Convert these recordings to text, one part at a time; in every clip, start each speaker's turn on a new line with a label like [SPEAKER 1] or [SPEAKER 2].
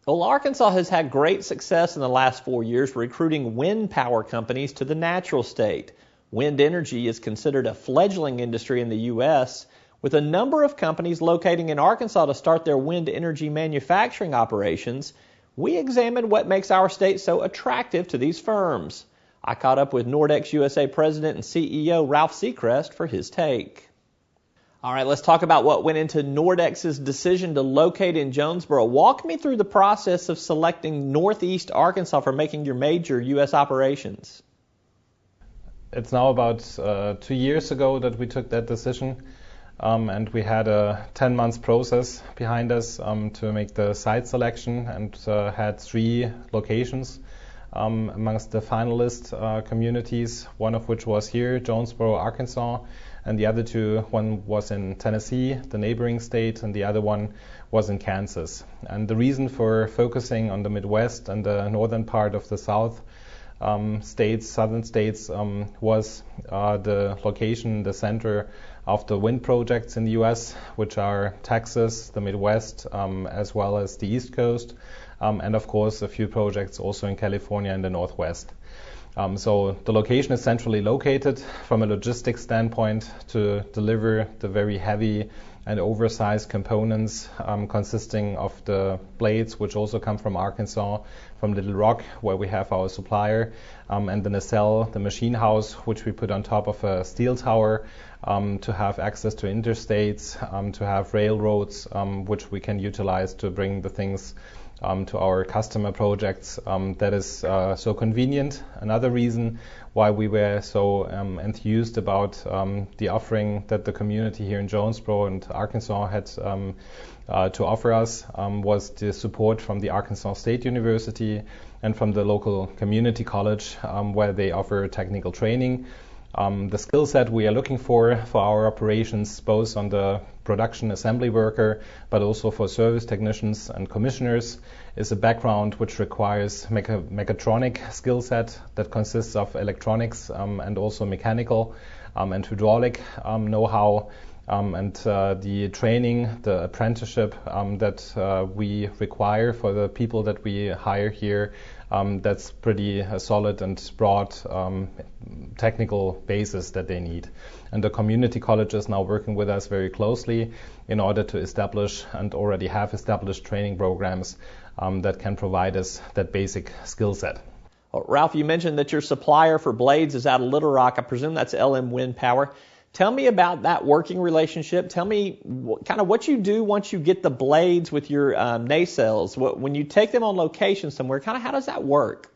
[SPEAKER 1] Well, Arkansas has had great success in the last 4 years recruiting wind power companies to the natural state. Wind energy is considered a fledgling industry in the U.S., with a number of companies locating in Arkansas to start their wind energy manufacturing operations. We examined what makes our state so attractive to these firms. I caught up with Nordex USA President and CEO Ralf Sigrist for his take. All right, let's talk about what went into Nordex's decision to locate in Jonesboro. Walk me through the process of selecting Northeast Arkansas for making your major U.S. operations.
[SPEAKER 2] It's now about 2 years ago that we took that decision, and we had a 10-month process behind us to make the site selection, and had 3 locations amongst the finalist communities, one of which was here, Jonesboro, Arkansas, and the other 2, one was in Tennessee, the neighboring state, and the other one was in Kansas. And the reason for focusing on the Midwest and the northern part of the southern states, was the location, the center of the wind projects in the U.S., which are Texas, the Midwest, as well as the East Coast, and of course a few projects also in California and the Northwest. So the location is centrally located from a logistics standpoint to deliver the very heavy and oversized components consisting of the blades, which also come from Arkansas, from Little Rock, where we have our supplier, and the nacelle, the machine house, which we put on top of a steel tower to have access to interstates, to have railroads, which we can utilize to bring the things to our customer projects. That is so convenient. Another reason why we were so enthused about the offering that the community here in Jonesboro and Arkansas had to offer us was the support from the Arkansas State University and from the local community college, where they offer technical training. The skill set we are looking for our operations, both on the production assembly worker, but also for service technicians and commissioners, is a background which requires mechatronic skill set that consists of electronics and also mechanical and hydraulic know-how, and the training, the apprenticeship that we require for the people that we hire here. That's pretty solid and broad technical basis that they need. And the community college is now working with us very closely in order to establish and already have established training programs that can provide us that basic skill set.
[SPEAKER 1] Well, Ralf, you mentioned that your supplier for blades is out of Little Rock. I presume that's LM Wind Power. Tell me about that working relationship. Tell me kind of what you do once you get the blades with your nacelles. When you take them on location somewhere, kind of how does that work?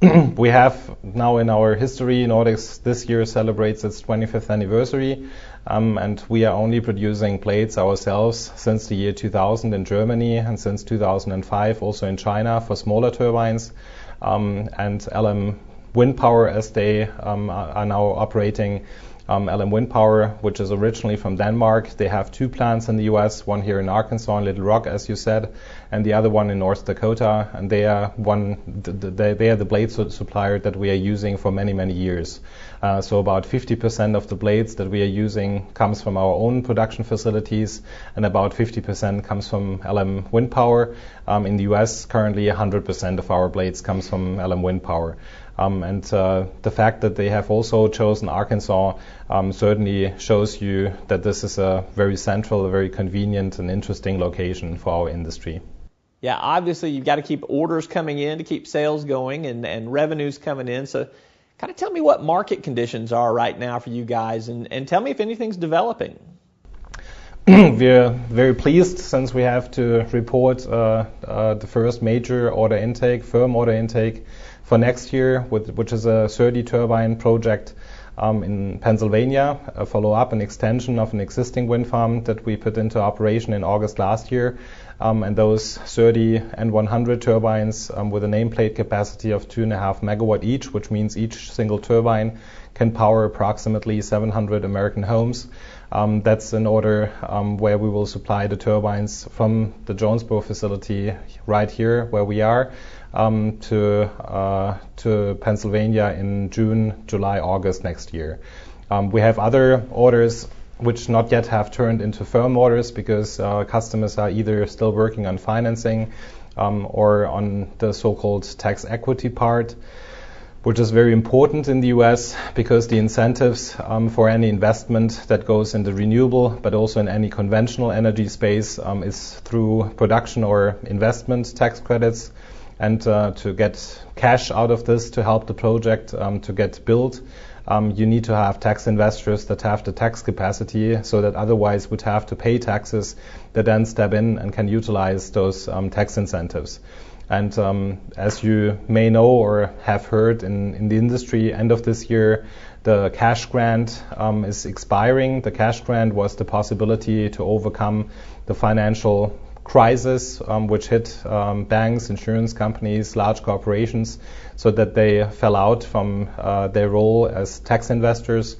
[SPEAKER 2] We have now in our history, Nordex this year celebrates its 25th anniversary, and we are only producing blades ourselves since the year 2000 in Germany and since 2005 also in China for smaller turbines. And LM Wind Power, as they are now operating, LM Wind Power, which is originally from Denmark. They have 2 plants in the U.S., one here in Arkansas and Little Rock, as you said, and the other one in North Dakota. And they are the blade supplier that we are using for many, many years. So about 50% of the blades that we are using comes from our own production facilities, and about 50% comes from LM Wind Power. In the U.S., currently 100% of our blades comes from LM Wind Power. And the fact that they have also chosen Arkansas certainly shows you that this is a very central, a very convenient and interesting location for our industry.
[SPEAKER 1] Yeah, obviously you've got to keep orders coming in to keep sales going and revenues coming in. So kind of tell me what market conditions are right now for you guys, and tell me if anything's developing.
[SPEAKER 2] We're very pleased since we have to report the first major order intake, firm order intake for next year, which is a 30 turbine project in Pennsylvania, a follow-up and extension of an existing wind farm that we put into operation in August last year. And those 30 and 100 turbines with a nameplate capacity of 2.5 megawatt each, which means each single turbine can power approximately 700 American homes. That's an order where we will supply the turbines from the Jonesboro facility right here where we are to Pennsylvania in June, July, August next year. We have other orders which not yet have turned into firm orders because customers are either still working on financing or on the so-called tax equity part, which is very important in the US because the incentives for any investment that goes into renewable, but also in any conventional energy space, is through production or investment tax credits. And to get cash out of this to help the project to get built, you need to have tax investors that have the tax capacity, so that otherwise would have to pay taxes that then step in and can utilize those tax incentives. And as you may know or have heard in the industry, end of this year, the cash grant is expiring. The cash grant was the possibility to overcome the financial crisis which hit banks, insurance companies, large corporations, so that they fell out from their role as tax investors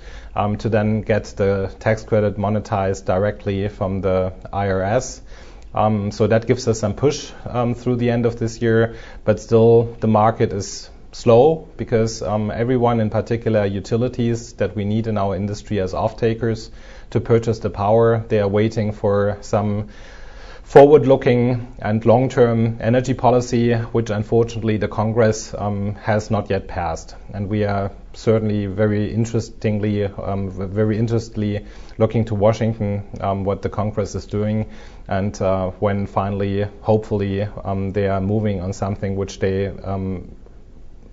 [SPEAKER 2] to then get the tax credit monetized directly from the IRS. So that gives us some push through the end of this year, but still the market is slow because everyone, in particular utilities that we need in our industry as off-takers to purchase the power, they are waiting for some forward-looking and long-term energy policy, which unfortunately the Congress has not yet passed. And we are certainly very interestedly looking to Washington, what the Congress is doing, and when finally, hopefully, they are moving on something which they, in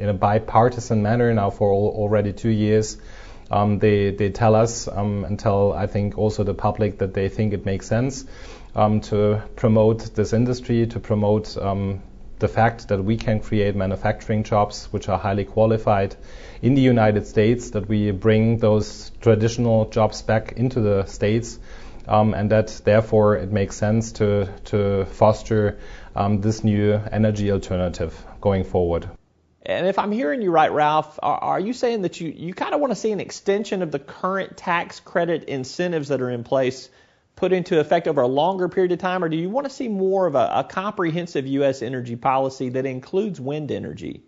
[SPEAKER 2] a bipartisan manner now for already 2 years, they tell us and tell, I think, also the public that they think it makes sense to promote this industry, to promote the fact that we can create manufacturing jobs which are highly qualified in the United States, that we bring those traditional jobs back into the States, and that therefore it makes sense to foster this new energy alternative going forward.
[SPEAKER 1] And if I'm hearing you right, Ralf, are you saying that you kind of want to see an extension of the current tax credit incentives that are in place put into effect over a longer period of time, or do you want to see more of a comprehensive U.S. energy policy that includes wind energy?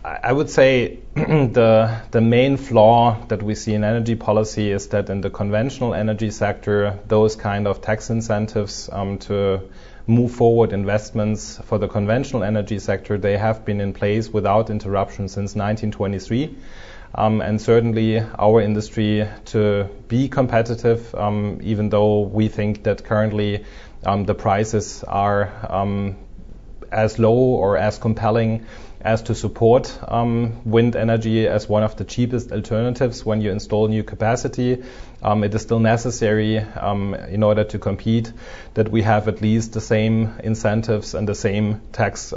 [SPEAKER 2] I would say the main flaw that we see in energy policy is that in the conventional energy sector, those kind of tax incentives to move forward investments for the conventional energy sector, they have been in place without interruption since 1923. And certainly our industry, to be competitive, even though we think that currently the prices are as low or as compelling as to support wind energy as one of the cheapest alternatives when you install new capacity, it is still necessary in order to compete that we have at least the same incentives and the same tax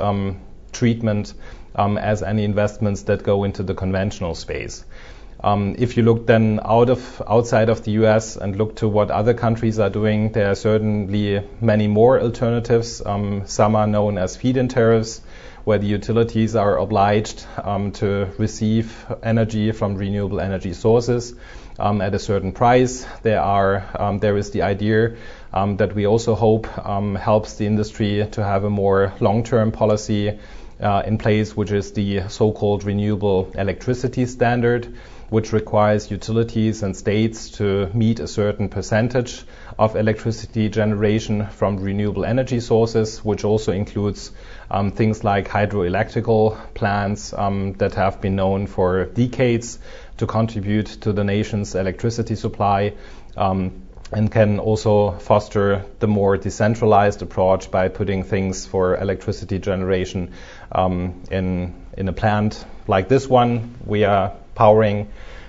[SPEAKER 2] treatment as any investments that go into the conventional space. If you look then outside of the US and look to what other countries are doing, there are certainly many more alternatives. Some are known as feed-in tariffs, where the utilities are obliged to receive energy from renewable energy sources at a certain price. There is the idea that we also hope helps the industry to have a more long-term policy in place, which is the so-called renewable electricity standard, which requires utilities and states to meet a certain percentage of electricity generation from renewable energy sources, which also includes things like hydroelectrical plants that have been known for decades to contribute to the nation's electricity supply, and can also foster the more decentralized approach by putting things for electricity generation in a plant like this one. We are powering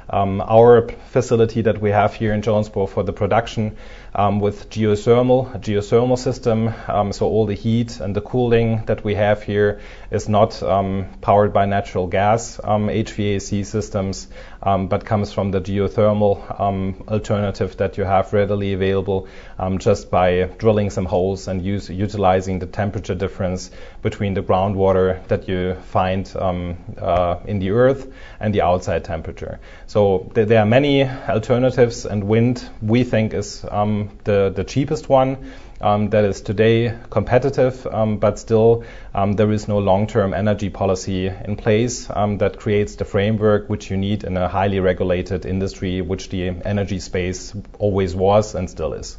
[SPEAKER 2] our facility that we have here in Jonesboro for the production with a geothermal system. So all the heat and the cooling that we have here is not powered by natural gas HVAC systems, but comes from the geothermal alternative that you have readily available just by drilling some holes and utilizing the temperature difference between the groundwater that you find in the earth and the outside temperature. So there are many alternatives, and wind, we think, is the cheapest one that is today competitive, but still there is no long-term energy policy in place that creates the framework which you need in a highly regulated industry, which the energy space always was and still is.